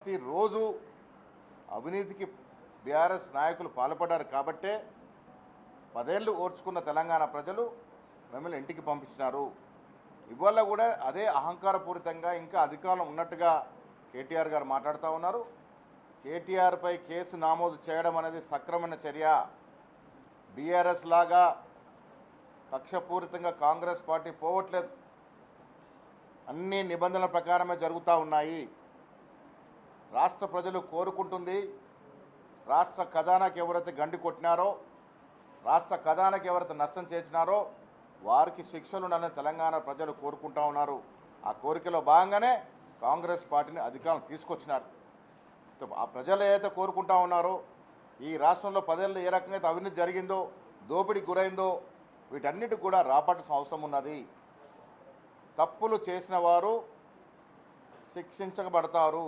ప్రతిరోజు అవినీతికి బీఆర్ఎస్ నాయకులు పాల్పడ్డారు కాబట్టే 10 ఏళ్ళు ఓర్చుకున్న తెలంగాణ ప్రజలు మిమ్మల్ని ఇంటికి పంపించినారు. ఇవాళ కూడా అదే అహంకారపూరితంగా ఇంకా అధికారం ఉన్నట్టుగా కేటీఆర్ గారు మాట్లాడుతూ ఉన్నారు. కేటీఆర్పై కేసు నమోదు చేయడం అనేది సక్రమమైన చర్య. బీఆర్ఎస్ లాగా కక్షపూరితంగా కాంగ్రెస్ పార్టీ పోవట్లేదు. అన్ని నిబంధనల ప్రకారమే జరుగుతూ ఉన్నాయి. రాష్ట్ర ప్రజలు కోరుకుంటుంది, రాష్ట్ర ఖజానాకి ఎవరైతే గండి కొట్టినారో, రాష్ట్ర ఖజానాకి ఎవరైతే నష్టం చేసినారో వారికి శిక్షలు ఉండాలని తెలంగాణ ప్రజలు కోరుకుంటా ఉన్నారు. ఆ కోరికలో భాగంగానే కాంగ్రెస్ పార్టీని అధికారం తీసుకొచ్చినారు. ఆ ప్రజలు ఏదైతే కోరుకుంటా ఉన్నారో, ఈ రాష్ట్రంలో 10 ఏళ్ళు ఏ రకంగా అయితే అవినీతి జరిగిందో, దోపిడీకి గురైందో వీటన్నిటికి కూడా రాపాల్సిన అవసరం ఉన్నది. తప్పులు చేసిన వారు శిక్షించబడతారు.